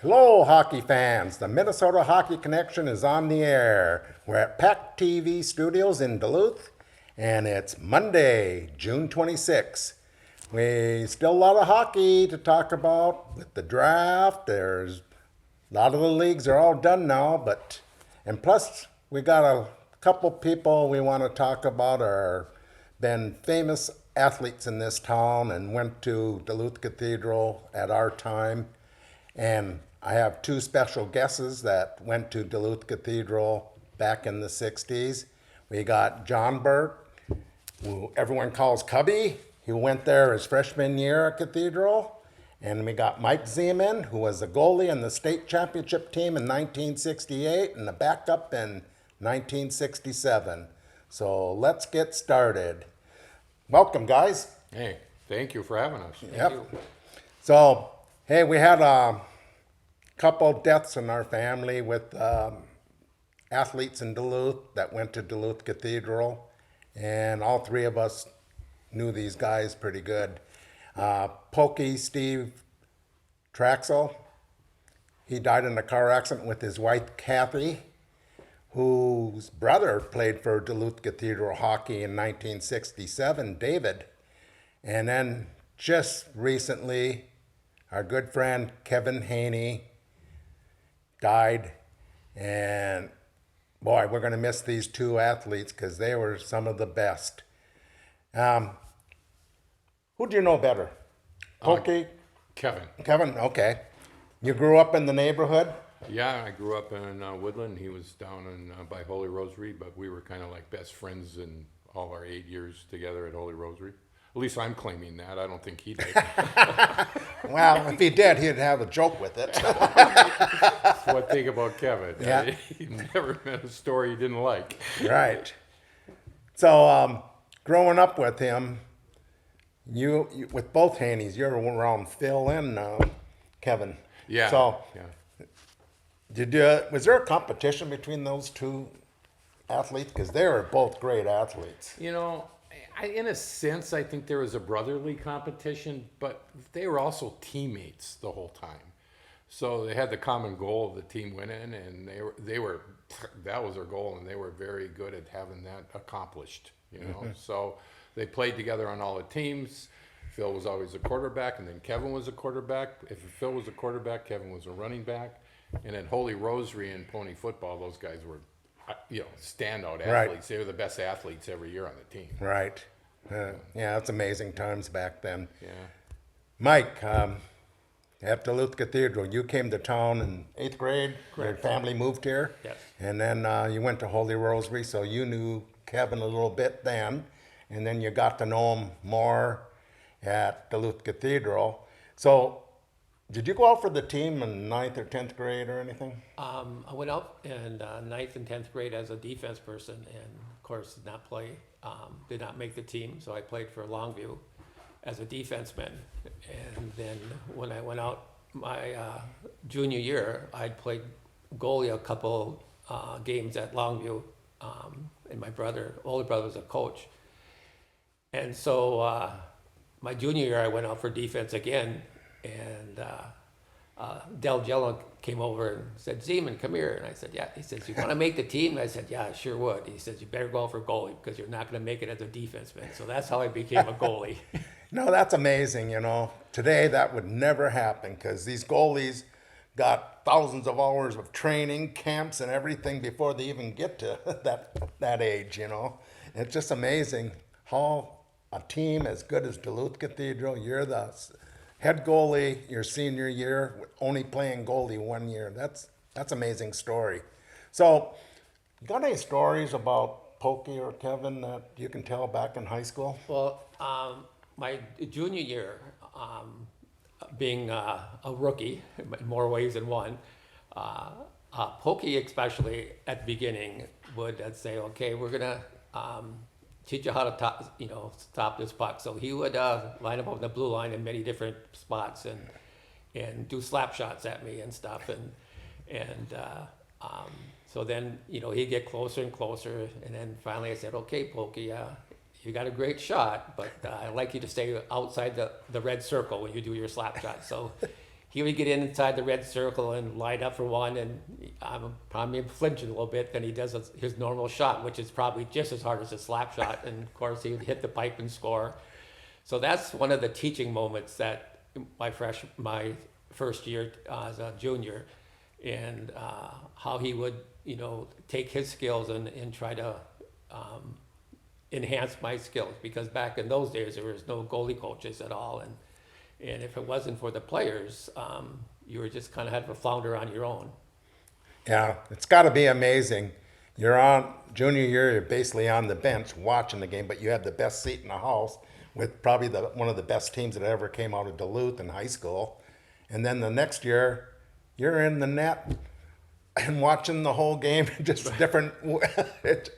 Hello, hockey fans. The Minnesota Hockey Connection is on the air. We're at PACT-TV Studios in Duluth, and it's Monday, June 26th. We still a lot of hockey to talk about with the draft. There's a lot of the leagues are all done now, and plus we got a couple people we want to talk about are been famous athletes in this town and went to Duluth Cathedral at our time. And I have two special guests that went to Duluth Cathedral back in the 60s. We got John Burt, who everyone calls Cubby. He went there his freshman year at Cathedral. And we got Mike Zeman, who was the goalie in the state championship team in 1968 and the backup in 1967. So let's get started. Welcome, guys. Hey, thank you for having us. Yep. So, hey, we had a couple deaths in our family with athletes in Duluth that went to Duluth Cathedral, and all three of us knew these guys pretty good. Pokey Steve Traxel, he died in a car accident with his wife Kathy, whose brother played for Duluth Cathedral hockey in 1967, David. And then just recently, our good friend Kevin Haney died. And boy, we're going to miss these two athletes because they were some of the best. Who do you know better? Pokey? Kevin. Kevin, okay. You grew up in the neighborhood? Yeah, I grew up in Woodland. He was down in by Holy Rosary, but we were kind of like best friends in all our 8 years together at Holy Rosary. At least I'm claiming that. I don't think he did. Well, if he did, he'd have a joke with it. That's one thing about Kevin. Yeah. He never met a story he didn't like. Right. So, growing up with him, you with both Haneys, you're around Phil and Kevin. Yeah. So, yeah. Was there a competition between those two athletes? Because they were both great athletes. You know, in a sense, I think there was a brotherly competition, but they were also teammates the whole time. So they had the common goal of the team winning, and they were that was their goal, and they were very good at having that accomplished. You know, Mm-hmm. so they played together on all the teams. Phil was always a quarterback, and then Kevin was a quarterback. If Phil was a quarterback, Kevin was a running back. And at Holy Rosary and Pony Football, those guys were, standout athletes. Right. They were the best athletes every year on the team. Right. Yeah, it's amazing times back then. Yeah. Mike, at Duluth Cathedral, you came to town in 8th grade. Your family moved here. Yes. And then you went to Holy Rosary, so you knew Kevin a little bit then. And then you got to know him more at Duluth Cathedral. So, did you go out for the team in 9th or 10th grade or anything? I went out in 9th and 10th grade as a defense person, and of course did not play, did not make the team, so I played for Longview as a defenseman. And then when I went out my junior year, I'd played goalie a couple games at Longview, and my older brother was a coach. And so my junior year, I went out for defense again, and Del Jello came over and said, "Zeman, come here." And I said, "Yeah." He says, "You want to make the team?" And I said, "Yeah, I sure would." He says, "You better go out for goalie because you're not going to make it as a defenseman." So that's how I became a goalie. No, that's amazing, Today that would never happen because these goalies got thousands of hours of training, camps, and everything before they even get to that age, It's just amazing how a team as good as Duluth Cathedral, you're the head goalie your senior year, only playing goalie 1 year. That's amazing story. So, you got any stories about Pokey or Kevin that you can tell back in high school? Well, my junior year, being a rookie in more ways than one, Pokey especially at the beginning would say, "Okay, we're gonna teach you how to stop this puck." So he would line up on the blue line in many different spots and do slap shots at me and stuff, and so then he'd get closer and closer, and then finally I said, "Okay, Pokey, you got a great shot, but I'd like you to stay outside the red circle when you do your slap shot." So he would get inside the red circle and line up for one, and I'm probably flinching a little bit. Then he does his normal shot, which is probably just as hard as a slap shot, and of course he would hit the pipe and score. So that's one of the teaching moments that my first year as a junior, and how he would, take his skills and try to enhance my skills, because back in those days there was no goalie coaches at all, and if it wasn't for the players, you were just kind of had to flounder on your own. Yeah, it's got to be amazing. You're on junior year, you're basically on the bench watching the game, but you had the best seat in the house with probably one of the best teams that ever came out of Duluth in high school. And then the next year, you're in the net and watching the whole game, just different.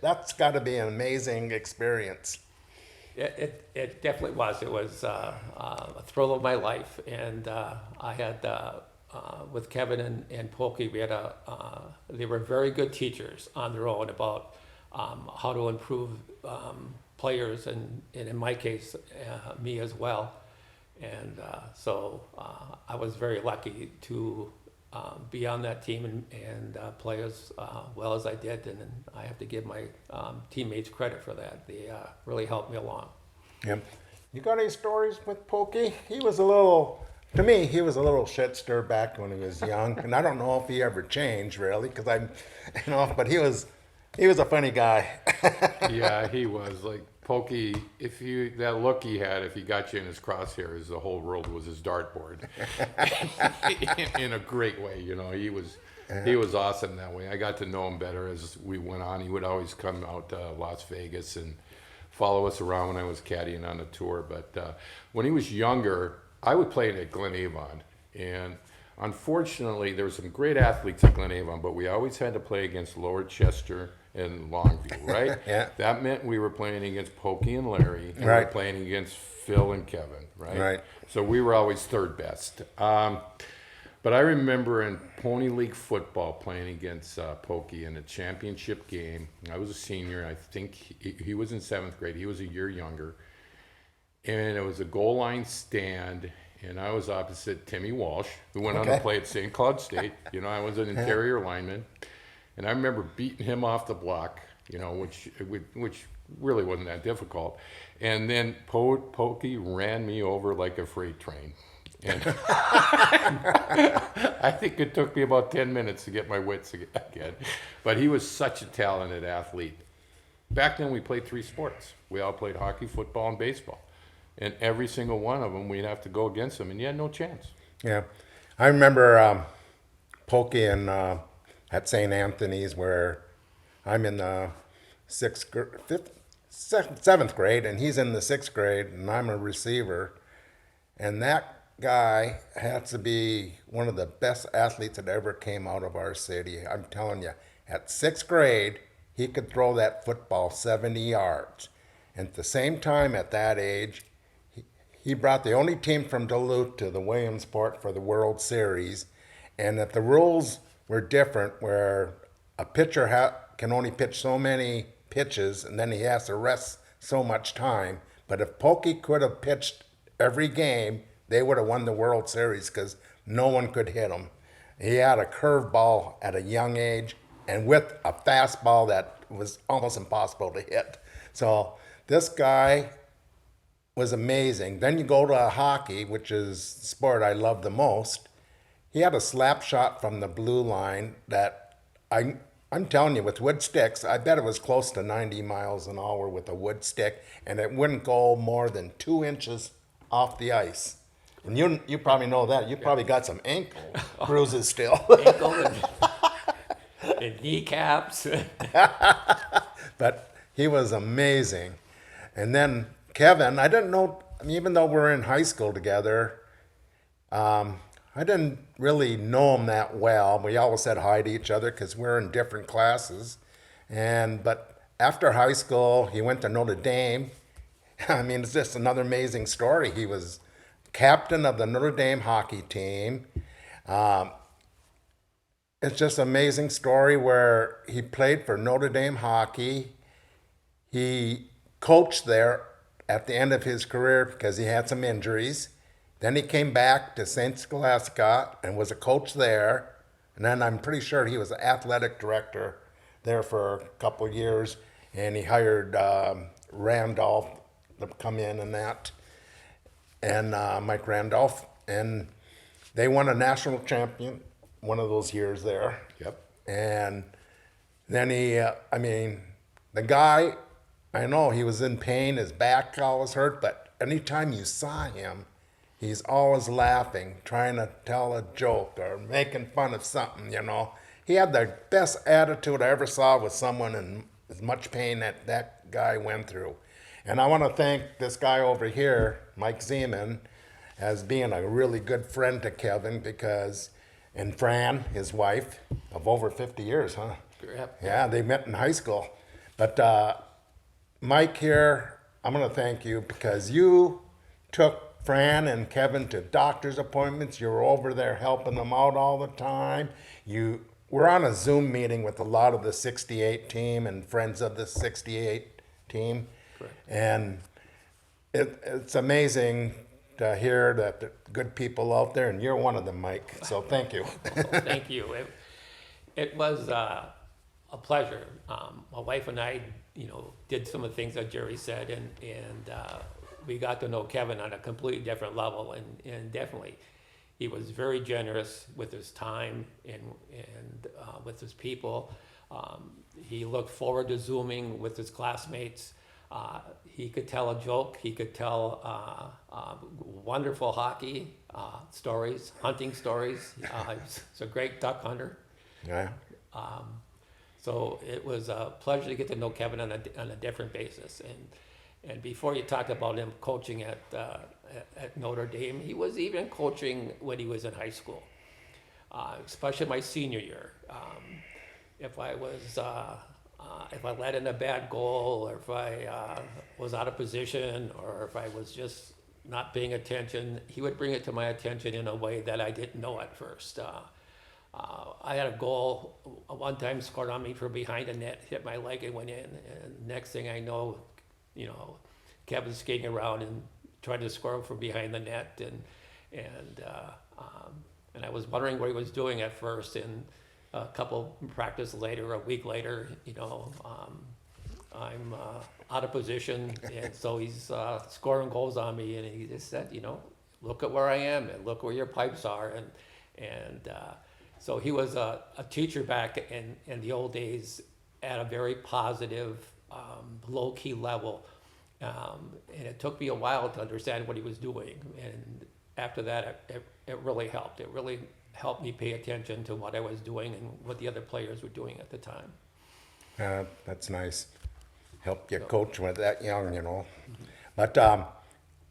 That's got to be an amazing experience. It definitely was. It was a thrill of my life, and I had with Kevin and Pokey, they were very good teachers on their own about how to improve players, and in my case, me as well. And so I was very lucky to be on that team and play as well as I did, and I have to give my teammates credit for that. They really helped me along. Yeah. You got any stories with Pokey? To me, he was a little shitster back when he was young, and I don't know if he ever changed really, because but he was a funny guy. Yeah, he was like Pokey. That look he had, if he got you in his crosshairs, the whole world was his dartboard. in a great way, he was awesome that way. I got to know him better as we went on. He would always come out to Las Vegas and follow us around when I was caddying on the tour. But when he was younger, I would play at Glen Avon, and unfortunately, there were some great athletes at Glen Avon, but we always had to play against Lower Chester and Longview, right? Yeah. That meant we were playing against Pokey and Larry, and Right. we were playing against Phil and Kevin, right? Right. So we were always third best. But I remember in Pony League football playing against Pokey in a championship game. I was a senior. I think he was in 7th grade. He was a year younger. And it was a goal line stand, and I was opposite Timmy Walsh, who went on to play at St. Cloud State. I was an interior lineman. And I remember beating him off the block, which really wasn't that difficult. And then Pokey ran me over like a freight train. And I think it took me about 10 minutes to get my wits again. But he was such a talented athlete. Back then we played 3 sports. We all played hockey, football, and baseball. And every single one of them, we'd have to go against them, and you had no chance. Yeah. I remember Pokey at St. Anthony's, where I'm in the 7th grade, and he's in the 6th grade, and I'm a receiver. And that guy had to be one of the best athletes that ever came out of our city. I'm telling you, at 6th grade, he could throw that football 70 yards. And at the same time, at that age, he brought the only team from Duluth to the Williamsport for the World Series. And that the rules were different, where a pitcher can only pitch so many pitches, and then he has to rest so much time. But if Pokey could have pitched every game, they would have won the World Series, because no one could hit him. He had a curveball at a young age, and with a fastball that was almost impossible to hit. So this guy was amazing. Then you go to hockey, which is the sport I love the most. He had a slap shot from the blue line that I'm telling you, with wood sticks, I bet it was close to 90 miles an hour with a wood stick, and it wouldn't go more than 2 inches off the ice. And you probably know that. You probably got some ankle bruises still. Ankle and kneecaps. But he was amazing. And then Kevin, I didn't know, even though we're in high school together, I didn't really know him that well. We always said hi to each other because we're in different classes. But after high school, he went to Notre Dame. I mean, it's just another amazing story. He was captain of the Notre Dame hockey team. It's just an amazing story where he played for Notre Dame hockey. He coached there at the end of his career because he had some injuries. Then he came back to St. Scholastica and was a coach there. And then I'm pretty sure he was the athletic director there for a couple years. And he hired Randolph to come in and that, and Mike Randolph. And they won a national champion one of those years there. Yep. And then the guy, I know he was in pain, his back always hurt, but anytime you saw him, he's always laughing, trying to tell a joke or making fun of something, you know. He had the best attitude I ever saw with someone in as much pain that guy went through. And I want to thank this guy over here, Mike Zeman, as being a really good friend to Kevin and Fran, his wife, of over 50 years, huh? Yep. Yeah, they met in high school. But Mike here, I'm going to thank you because you took Fran and Kevin to doctor's appointments. You were over there helping them out all the time. You were on a Zoom meeting with a lot of the 68 team and friends of the 68 team. Correct. And it's amazing to hear that the good people out there, and you're one of them, Mike. So thank you. Well, thank you. It was a pleasure. My wife and I, did some of the things that Jerry said, and we got to know Kevin on a completely different level, and definitely, he was very generous with his time and with his people. He looked forward to Zooming with his classmates. He could tell a joke. He could tell wonderful hockey stories, hunting stories. He's a great duck hunter. Yeah. So it was a pleasure to get to know Kevin on a different basis. And before you talked about him coaching at Notre Dame, he was even coaching when he was in high school, especially my senior year. If I let in a bad goal, or if I was out of position, or if I was just not paying attention, he would bring it to my attention in a way that I didn't know at first. I had a goal one time scored on me from behind the net, hit my leg and went in. And next thing I know, Kevin's skating around and trying to score from behind the net, and I was wondering what he was doing at first. And a couple practice later, a week later, I'm out of position, and so he's scoring goals on me, and he just said, look at where I am and look where your pipes are, and so he was a teacher back in the old days at a very positive, low-key level, and it took me a while to understand what he was doing, and after that, it really helped. It really helped me pay attention to what I was doing and what the other players were doing at the time. That's nice. Help you coach with that young, But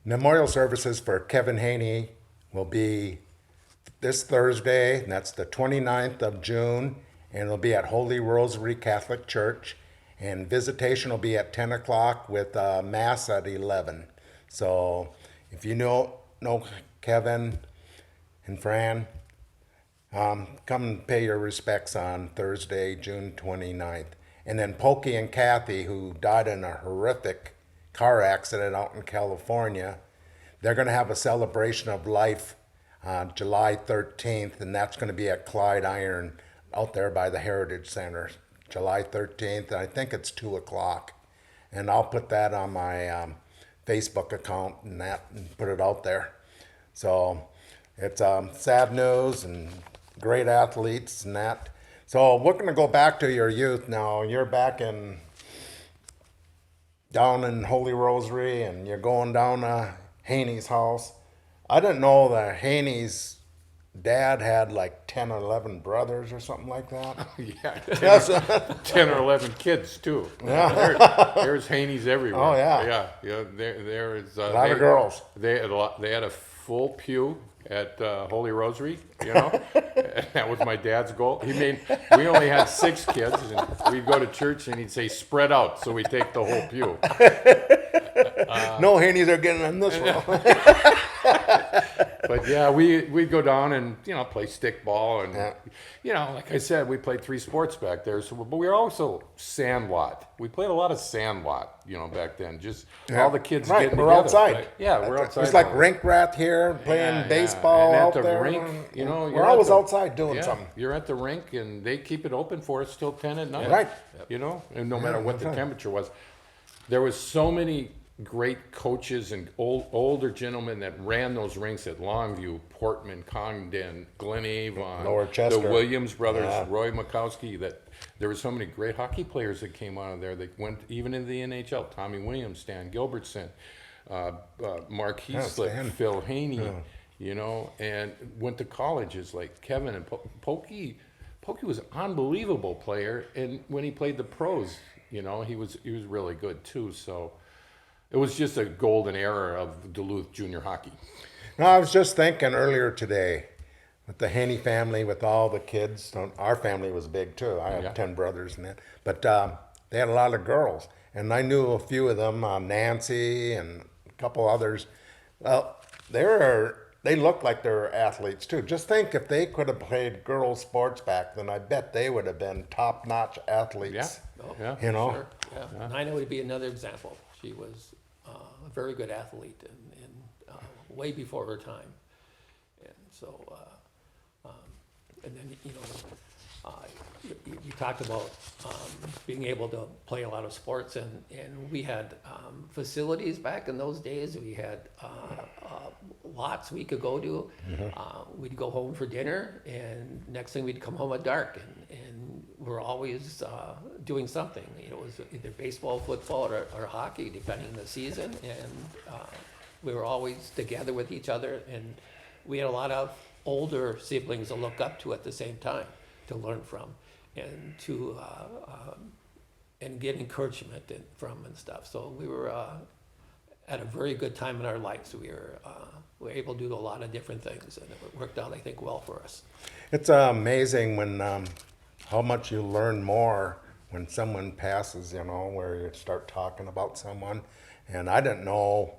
memorial services for Kevin Haney will be this Thursday, and that's the 29th of June, and it'll be at Holy Rosary Catholic Church, and visitation will be at 10 o'clock with Mass at 11. So if you know Kevin and Fran, come and pay your respects on Thursday, June 29th. And then Pokey and Kathy, who died in a horrific car accident out in California, they're going to have a celebration of life on July 13th, and that's going to be at Clyde Iron out there by the Heritage Center, July 13th. And I think it's 2 o'clock. And I'll put that on my Facebook account and put it out there. So it's sad news and great athletes and that. So we're going to go back to your youth now. You're back down in Holy Rosary, and you're going down to Haney's house. I didn't know that Haney's dad had like 10 or 11 brothers or something like that. Yeah, 10 or 11 kids too. Yeah. There's Haney's everywhere. Oh, yeah. Yeah. There is a lot of girls. They had a full pew at Holy Rosary, That was my dad's goal. We only had 6 kids, and we'd go to church, and he'd say, spread out, so we'd take the whole pew. No Haney's are getting in this one. But yeah, we'd go down and, play stickball. And, Yeah. like I said, we played 3 sports back there. So, but we were also sandlot. We played a lot of sandlot, back then. Just all the kids Right, getting we're together. outside. Yeah, we're outside. It's like all the- rink rat here, playing Yeah, baseball and at out the there. rink, We're you're always at the- outside doing something. You're at the rink, and they keep it open for us till 10 at night. Right. And no matter what the that's right. temperature was. There was so many great coaches and older gentlemen that ran those rinks at Longview, Portman, Congdon, Glen Avon, Lower Chester. the Williams brothers, Yeah. Roy Makowski, that there were so many great hockey players that came out of there that went even into the NHL. Tommy Williams, Stan Gilbertson, Mark Heaslip, Stan. Phil Haney, and went to colleges like Kevin and Pokey. Pokey was an unbelievable player, and when he played the pros, he was really good too. So it was just a golden era of Duluth junior hockey. No, I was just thinking earlier today with the Haney family, with all the kids. Our family was big too. I have Yeah. 10 brothers and that. But they had a lot of girls. And I knew a few of them, Nancy and a couple others. Well, they look like they're athletes too. Just think if they could have played girls sports back then, I bet they would have been top-notch athletes. Yeah. Sure, yeah. Nina would be another example. She was a very good athlete and way before her time. And so, and then, you talked about being able to play a lot of sports, and we had facilities back in those days. We had lots we could go to. We'd go home for dinner, and next thing we'd come home at dark, and we're always doing something. It was either baseball, football, or hockey, depending on the season, and we were always together with each other, and we had a lot of older siblings to look up to at the same time, to learn from, and to and get encouragement from and stuff. So we were at a very good time in our lives. We were able to do a lot of different things, and it worked out, I think, well for us. It's amazing when how much you learn more when someone passes, where you start talking about someone. And I didn't know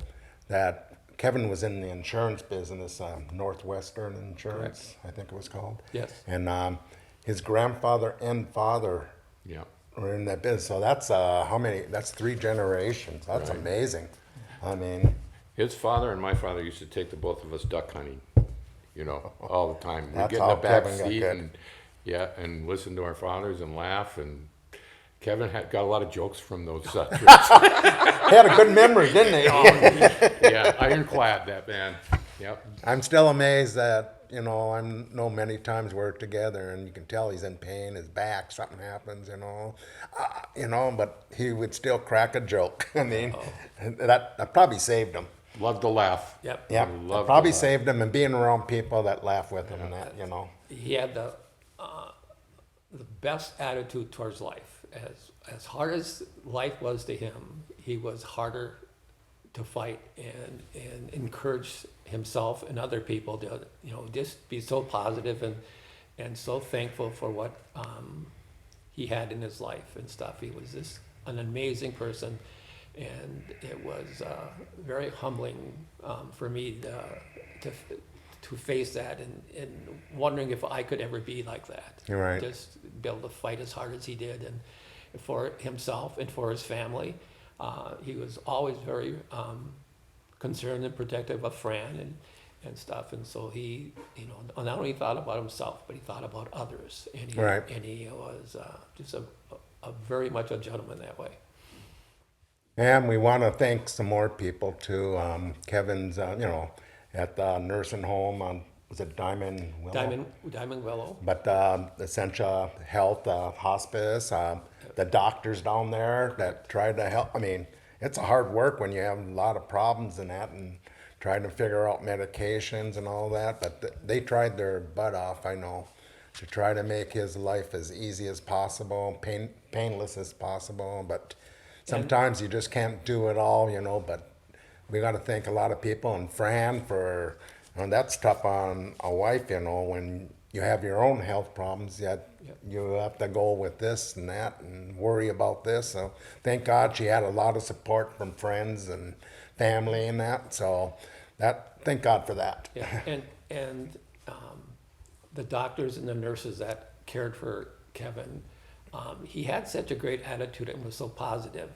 that Kevin was in the insurance business, Northwestern Insurance, I think it was called. Yes. And his grandfather and father Yeah. were in that business. So that's how many? That's 3 generations. That's Right. amazing. I mean, His father and my father used to take the both of us duck hunting, all the time. We'd That's get in how the back Kevin got seat good. and listen to our fathers and laugh. And Kevin got a lot of jokes from those trips. he had a good memory, didn't he? Yeah, ironclad, that man. Yep. I'm still amazed that, I know many times we're together and you can tell he's in pain, his back, something happens, but he would still crack a joke. I mean, that probably saved him. Love to laugh. Yep. Yep, Love to probably laugh. saved him, and being around people that laugh with him and that, He had the best attitude towards life. As hard as life was to him, he was harder to fight and encourage himself and other people to just be so positive and so thankful for what he had in his life and stuff. He was just an amazing person, and it was very humbling for me to face that and wondering if I could ever be like that. You're right. Just be able to fight as hard as he did, and for himself and for his family. He was always very concerned and protective of Fran and stuff, and so he, not only thought about himself, but he thought about others, and he, Right. and he was just a very much a gentleman that way. And we want to thank some more people too. Kevin's, at the nursing home on, was it Diamond Willow? Diamond Willow. But Essentia Health Hospice, the doctors down there that tried to help. I mean, it's a hard work when you have a lot of problems and that, and trying to figure out medications and all that. But they tried their butt off, I know, to try to make his life as easy as possible, painless as possible. But sometimes you just can't do it all, But we got to thank a lot of people, and Fran for. And that's tough on a wife, when you have your own health problems, yet you have to go with this and that and worry about this. So thank God she had a lot of support from friends and family and that. So that thank God for that. Yeah, and the doctors and the nurses that cared for Kevin, he had such a great attitude and was so positive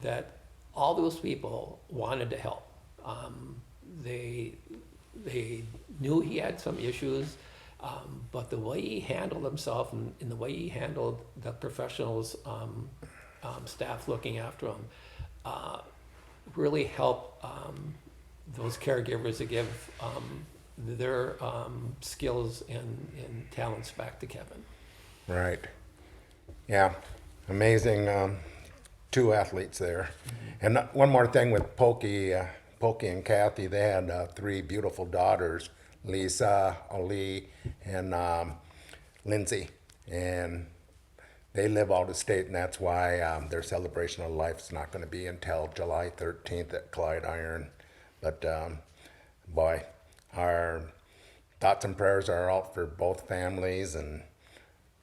that all those people wanted to help. They knew he had some issues, but the way he handled himself and the way he handled the professionals, staff looking after him, really helped those caregivers to give their skills and talents back to Kevin. Right. Yeah. Amazing. Two athletes there. And one more thing with Pokey and Kathy, they had three beautiful daughters, Lisa, Ali, and Lindsay. And they live out of state, and that's why their celebration of life is not going to be until July 13th at Clyde Iron. But boy, our thoughts and prayers are out for both families, and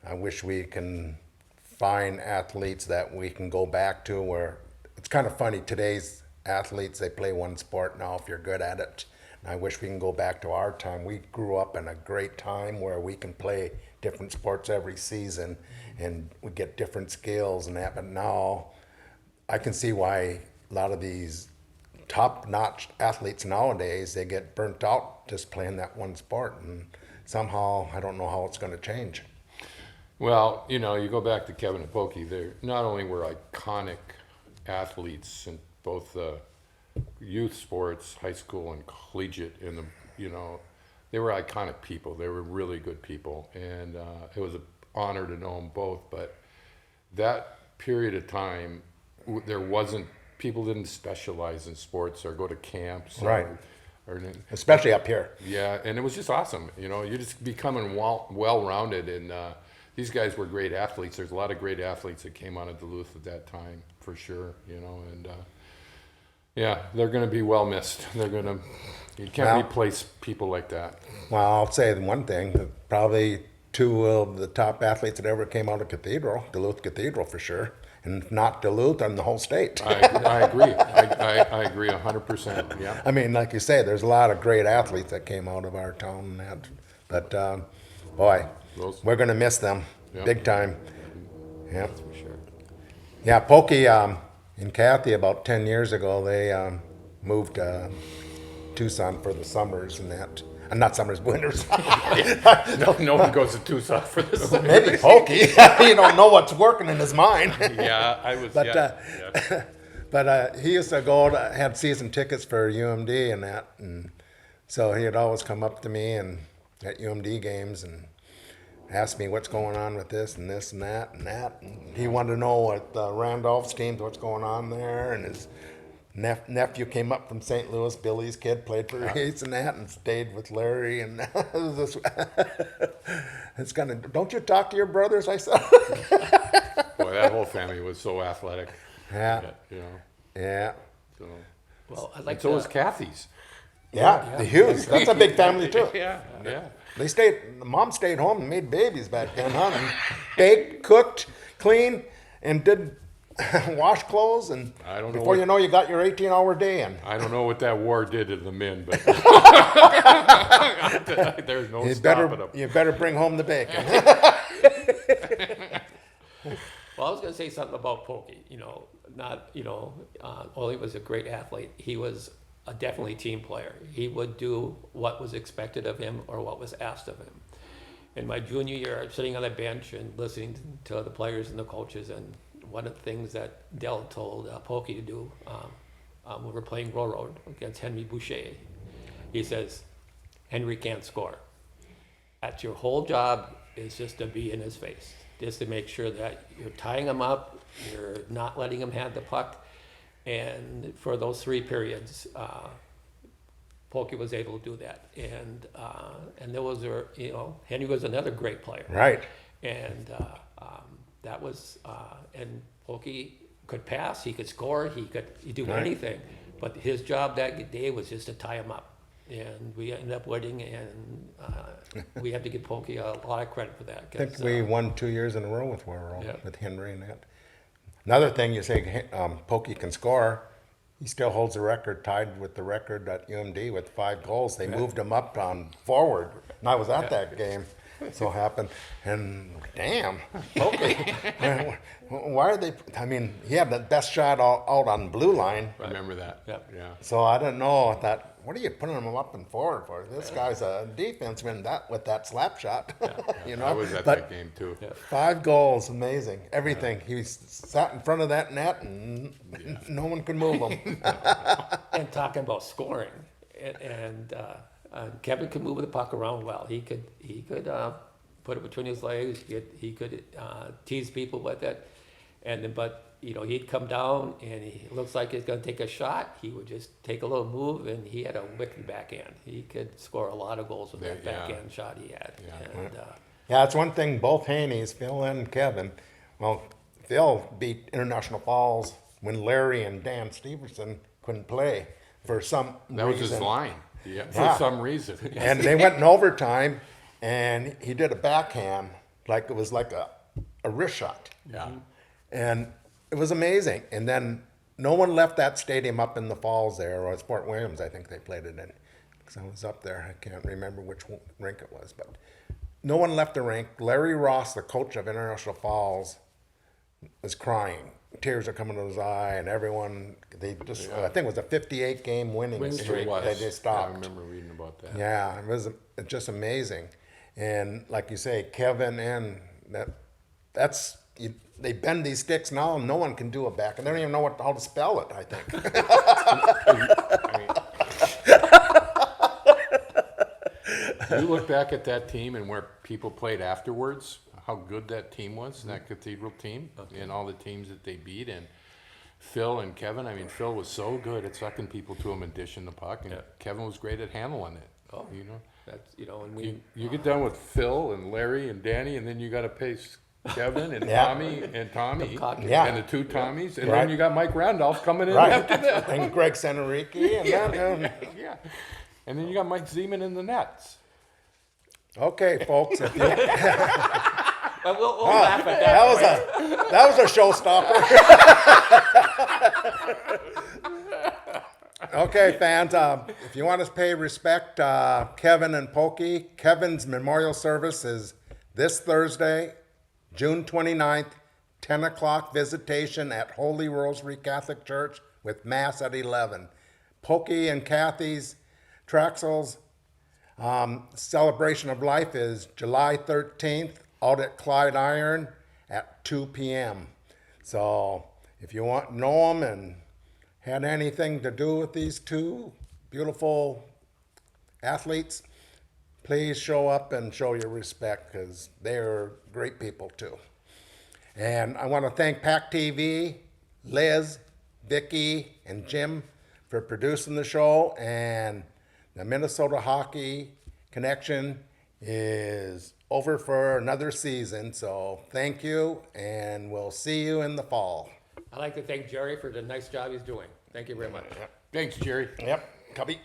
I wish we can find athletes that we can go back to where it's kind of funny. Today's athletes, they play one sport now if you're good at it. And I wish we can go back to our time. We grew up in a great time where we can play different sports every season and we get different skills and that. But now I can see why a lot of these top-notch athletes nowadays, they get burnt out just playing that one sport. And somehow, I don't know how it's going to change. Well, you know, you go back to Kevin and Pokey, they not only were iconic athletes in both youth sports, high school and collegiate, they were iconic people. They were really good people, and it was an honor to know them both. But that period of time, people didn't specialize in sports or go to camps. Right. Or Especially up here. yeah, and it was just awesome. You just becoming well-rounded, and these guys were great athletes. There's a lot of great athletes that came out of Duluth at that time, for sure. And yeah, they're going to be well missed. You can't replace people like that. Well, I'll say one thing, probably two of the top athletes that ever came out of Duluth Cathedral for sure. And if not Duluth, and the whole state. I agree. I agree 100%. Yeah. I mean, like you say, there's a lot of great athletes that came out of our town. But boy, we're going to miss them big time. Yeah, That's for sure. yeah. Pokey and Kathy, about 10 years ago, they moved to Tucson for the summers and that. Not summers, winters. No one goes to Tucson for this. Maybe Pokey. You don't know what's working in his mind. Yeah, I was. But but he used to had season tickets for UMD and that, and so he'd always come up to me and at UMD games and ask me what's going on with this and this and that and that. And he wanted to know what Randolph's teams, what's going on there, and his nephew came up from St. Louis. Billy's kid played for East and that, and stayed with Larry. And it's kind of, don't you talk to your brothers? I said. Boy, that whole family was so athletic. Yeah. Yeah. So, Well, I'd like and so was Kathy's. Yeah, the Hughes. That's a big family too. Yeah. Mom stayed home and made babies back then, huh? And baked, cooked, cleaned, and did wash clothes. And I don't know before you know, you got your 18-hour day in. I don't know what that war did to the men, but there's no stopping them. You better bring home the bacon. Well, I was going to say something about Pokey. Ole was a great athlete. He was a definitely team player. He would do what was expected of him or what was asked of him. In my junior year, I'm sitting on the bench and listening to the players and the coaches, and one of the things that Dell told Pokey to do when we were playing Railroad against Henry Boucher, he says, Henry can't score. That's your whole job, is just to be in his face, just to make sure that you're tying him up, you're not letting him have the puck. And for those 3 periods, Pokey was able to do that. And there was, Henry was another great player. Right. And that was, and Pokey could pass, he could score, he'd do anything. But his job that day was just to tie him up. And we ended up winning, and we have to give Pokey a lot of credit for that. I think we won 2 years in a row with Yeah. with Henry and that. Another thing you say, Pokey can score. He still holds the record, tied with the record at UMD with 5 goals. They moved him up on forward, and I was at that game. So happened, and damn, okay. Why are they? I mean, he had the best shot out on the blue line. I remember that. Yep. Yeah. So I don't know that. What are you putting him up and forward for? This guy's a defenseman that with that slap shot. You know, I was at but that game too. 5 goals, amazing. Everything. He sat in front of that net, and no one could move him. And talking about scoring, and Kevin could move the puck around well. He could put it between his legs. He could tease people with it, but he'd come down and he looks like he's going to take a shot. He would just take a little move, and he had a wicked backhand. He could score a lot of goals with that backhand shot he had. Yeah. And, Yeah, it's one thing. Both Haneys, Phil and Kevin. Well, Phil beat International Falls when Larry and Dan Stevenson couldn't play for some That reason. was his line. Yeah, for Yeah. some reason. And they went in overtime, and he did a backhand like it was like a wrist shot. Yeah. And it was amazing. And then no one left that stadium up in the falls there, or it's Fort Williams, I think they played it in. Because I was up there. I can't remember which rink it was. But no one left the rink. Larry Ross, the coach of International Falls, was crying. Tears are coming to his eye, and everyone, they just, I think it was a 58-game winning streak It was. that they stopped. Yeah, I remember reading about that. Yeah, it was just amazing. And like you say, Kevin and they bend these sticks now, and no one can do it back. And they don't even know how to spell it, I think. You look back at that team and where people played afterwards, how good that team was, that Cathedral team, and all the teams that they beat. And Phil and Kevin, I mean, Phil was so good at sucking people to him and dishing the puck, and Kevin was great at handling it. Oh. That's and we You get done with Phil and Larry and Danny, and then you got to face Kevin and Yeah. Tommy, Yeah. and the 2 Tommies, and Right. then you got Mike Randolph coming in Right. after that. And Greg Senariki. And that. Yeah, and then you got Mike Zeman in the nets. Okay, folks. If you, But we'll laugh at that. that was a showstopper. Okay, fans. If you want to pay respect, Kevin and Pokey, Kevin's memorial service is this Thursday, June 29th, 10 o'clock visitation at Holy Rosary Catholic Church with Mass at 11. Pokey and Kathy's Traxel's celebration of life is July 13th out at Clyde Iron at 2 p.m. So if you want to know them and had anything to do with these 2 beautiful athletes, please show up and show your respect, because they are great people too. And I want to thank PACT-TV, Liz, Vicky, and Jim for producing the show. And the Minnesota Hockey Connection is over for another season. So thank you, and we'll see you in the fall. I'd like to thank Jerry for the nice job he's doing. Thank you very much. Thanks, Jerry. Yep, copy.